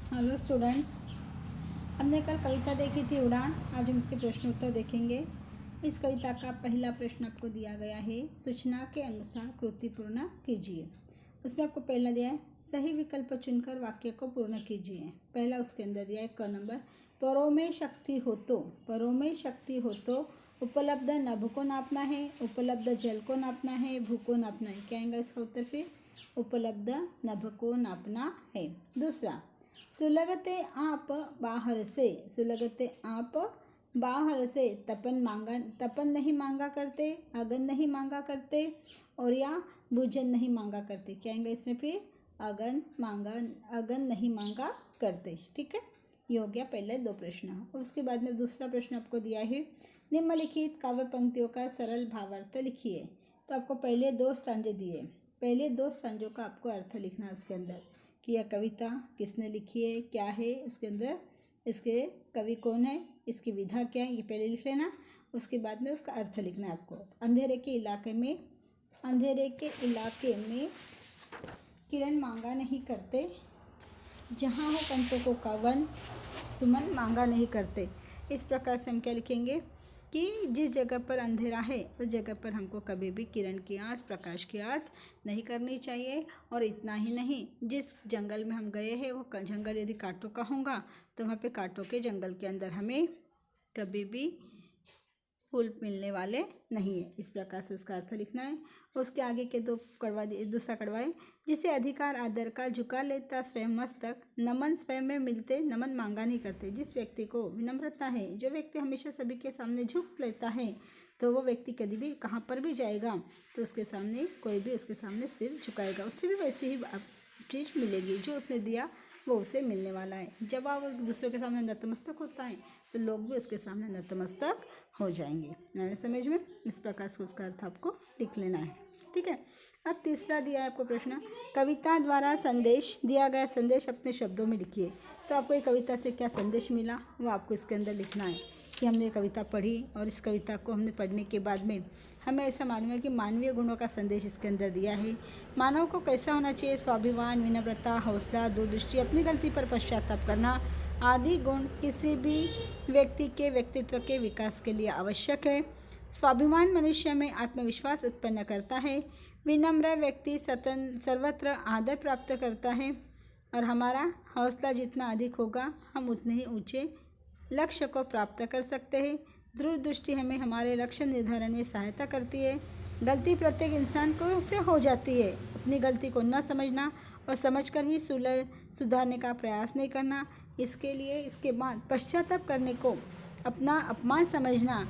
Hello students, हमने कल कविता देखी थी उड़ान। आज हम इसके प्रश्न उत्तर देखेंगे। इस कविता का पहला प्रश्न आपको दिया गया है, सूचना के अनुसार कृति पूर्ण कीजिए। उसमें आपको पहला दिया है, सही विकल्प चुनकर वाक्य को पूर्ण कीजिए। पहला उसके अंदर दिया है क नंबर, परों में शक्ति हो तो, परों में शक्ति हो तो उपलब्ध नभ को नापना है, उपलब्ध जल को नापना है, भू को नापना है। क्या आएगा इसका उत्तर? फिर उपलब्ध नभ को नापना है। दूसरा, सुलगते आप बाहर से, सुलगते आप बाहर से तपन नहीं मांगा करते, अगन नहीं मांगा करते और या भोजन नहीं मांगा करते। क्या आएंगे इसमें? फिर अगन नहीं मांगा करते। ठीक है, ये हो गया पहले दो प्रश्न। उसके बाद में दूसरा प्रश्न आपको दिया है, निम्नलिखित काव्य पंक्तियों का सरल भावार्थ लिखिए। तो आपको पहले दो स्टांजे दिए, पहले दो स्टांजों का आपको अर्थ लिखना है उसके अंदर कि यह कविता किसने लिखी है, क्या है उसके अंदर, इसके कवि कौन है, इसकी विधा क्या है, ये पहले लिख लेना। उसके बाद में उसका अर्थ लिखना है आपको। अंधेरे के इलाके में किरण मांगा नहीं करते, जहाँ हो कंटकों का वन सुमन मांगा नहीं करते। इस प्रकार से हम क्या लिखेंगे कि जिस जगह पर अंधेरा है उस जगह पर हमको कभी भी किरण की आस, प्रकाश की आस नहीं करनी चाहिए। और इतना ही नहीं, जिस जंगल में हम गए हैं वो जंगल यदि कांटों का होगा तो वहाँ पे कांटों के जंगल के अंदर हमें कभी भी फूल मिलने वाले नहीं है। इस प्रकार से उसका अर्थ लिखना है। उसके आगे के दो दूसरा कड़वा है, जिसे अधिकार आदर का झुका लेता स्वयं मस्तक, नमन स्वयं में मिलते नमन मांगा नहीं करते। जिस व्यक्ति को विनम्रता है, जो व्यक्ति हमेशा सभी के सामने झुक लेता है, तो वो व्यक्ति कभी भी कहाँ पर भी जाएगा तो उसके सामने कोई भी उसके सामने सिर झुकाएगा, उससे भी वैसी ही चीज़ मिलेगी जो उसने दिया वो उसे मिलने वाला है। जब आप दूसरों के सामने नतमस्तक होता है तो लोग भी उसके सामने नतमस्तक हो जाएंगे। मैंने समझ में इस प्रकार से उसका अर्थ आपको लिख लेना है। ठीक है, अब तीसरा दिया है आपको प्रश्न, कविता द्वारा संदेश, दिया गया संदेश अपने शब्दों में लिखिए। तो आपको ये कविता से क्या संदेश मिला वो आपको इसके अंदर लिखना है कि हमने कविता पढ़ी और इस कविता को हमने पढ़ने के बाद में हमें ऐसा मालूम है कि मानवीय गुणों का संदेश इसके अंदर दिया है। मानव को कैसा होना चाहिए? स्वाभिमान, विनम्रता, हौसला, दूरदृष्टि, अपनी गलती पर पश्चाताप करना आदि गुण किसी भी व्यक्ति के व्यक्तित्व के विकास के लिए आवश्यक है। स्वाभिमान मनुष्य में आत्मविश्वास उत्पन्न करता है। विनम्र व्यक्ति सर्वत्र आदर प्राप्त करता है और हमारा हौसला जितना अधिक होगा हम उतने ही ऊंचे लक्ष्य को प्राप्त कर सकते हैं। दूरदृष्टि हमें हमारे लक्ष्य निर्धारण में सहायता करती है। गलती प्रत्येक इंसान को से हो जाती है। अपनी गलती को न समझना और समझकर भी सुधारने का प्रयास नहीं करना, इसके लिए इसके बाद पश्चाताप करने को अपना अपमान समझना,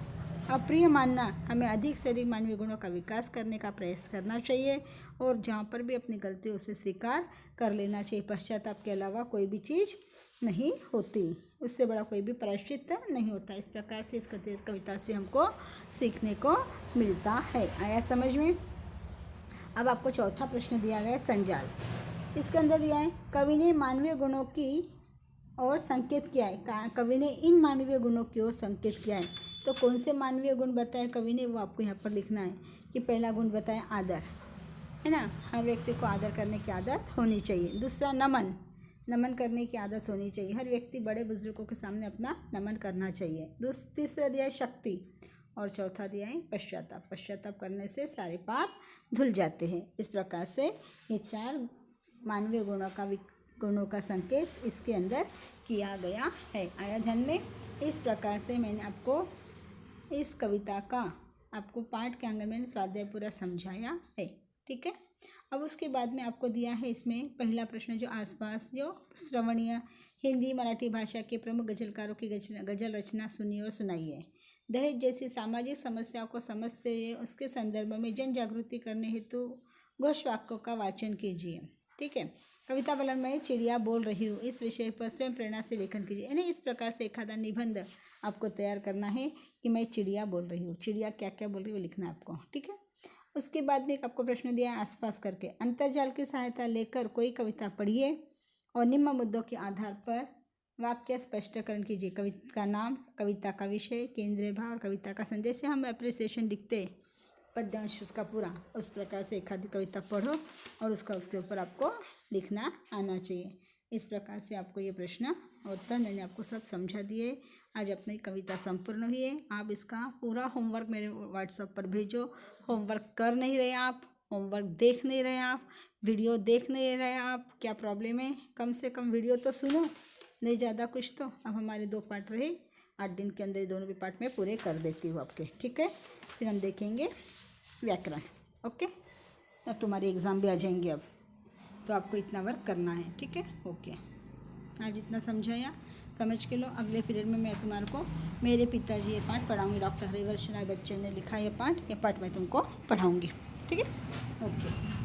अप्रिय मानना, हमें अधिक से अधिक मानवीय गुणों का विकास करने का प्रयास करना चाहिए और जहाँ पर भी अपनी गलती उसे स्वीकार कर लेना चाहिए। पश्चाताप के अलावा कोई भी चीज़ नहीं होती, उससे बड़ा कोई भी प्रायश्चित नहीं होता। इस प्रकार से इस कविता से हमको सीखने को मिलता है। आया समझ में? अब आपको चौथा प्रश्न दिया गया है, संजाल। इसके अंदर दिया है, कवि ने मानवीय गुणों की और संकेत किया है। कवि ने इन मानवीय गुणों की ओर संकेत किया है। तो कौन से मानवीय गुण बताए कवि ने वो आपको यहाँ पर लिखना है कि पहला गुण बताया आदर, है ना, हर व्यक्ति को आदर करने की आदत होनी चाहिए। दूसरा नमन करने की आदत होनी चाहिए, हर व्यक्ति बड़े बुजुर्गों के सामने अपना नमन करना चाहिए। तीसरा दिया है शक्ति और चौथा दिया है पश्चाताप करने से सारे पाप धुल जाते हैं। इस प्रकार से ये चार मानवीय गुणों का संकेत इसके अंदर किया गया है। आया ध्यान में? इस प्रकार से मैंने आपको इस कविता का आपको पाठ के आंगन में स्वाध्याय पूरा समझाया है। ठीक है, अब उसके बाद में आपको दिया है इसमें पहला प्रश्न, जो आसपास जो श्रवणीय हिंदी मराठी भाषा के प्रमुख गजलकारों की गजल रचना सुनिए और सुनाइए। दहेज जैसी सामाजिक समस्याओं को समझते हुए उसके संदर्भ में जन जागृति करने हेतु घोष वाक्यों का वाचन कीजिए। ठीक है, कविता बलन में चिड़िया बोल रही हूँ इस विषय पर स्वयं प्रेरणा से लेखन कीजिए। यानी इस प्रकार से एक आधा निबंध आपको तैयार करना है कि मैं चिड़िया बोल रही हूँ, चिड़िया क्या क्या बोल रही है वो लिखना है आपको। ठीक है, उसके बाद में एक आपको प्रश्न दिया है, आसपास करके अंतर्जाल की सहायता लेकर कोई कविता पढ़िए और निम्न मुद्दों के आधार पर वाक्य स्पष्टीकरण कीजिए। कविता का नाम, कविता का विषय, केंद्रीय भाव और कविता का संदेश। जैसे हम एप्रिसिएशन लिखते पद्यांश उसका पूरा, उस प्रकार से एक आधी कविता पढ़ो और उसके ऊपर आपको लिखना आना चाहिए। इस प्रकार से आपको ये प्रश्न उत्तर मैंने आपको सब समझा दिए। आज अपनी कविता संपूर्ण हुई है। आप इसका पूरा होमवर्क मेरे व्हाट्सएप पर भेजो। होमवर्क कर नहीं रहे आप, होमवर्क देख नहीं रहे आप, वीडियो देख नहीं रहे आप, क्या प्रॉब्लम है? कम से कम वीडियो तो सुनो, नहीं ज़्यादा कुछ तो। अब हमारे 2 पार्ट रहे, 8 दिन के अंदर दोनों भी पार्ट में पूरे कर देती हूँ आपके, ठीक है। फिर हम देखेंगे व्याकरण, ओके। अब तुम्हारी एग्ज़ाम भी आ जाएंगे अब, तो आपको इतना वर्क करना है, ठीक है, ओके। आज इतना समझाया, समझ के लो। अगले पीरियड में मैं तुम्हारे को मेरे पिताजी ये पाठ पढ़ाऊँगी। डॉक्टर हरिवंश राय बच्चन ने लिखा ये पाठ मैं तुमको पढ़ाऊँगी, ठीक है, ओके।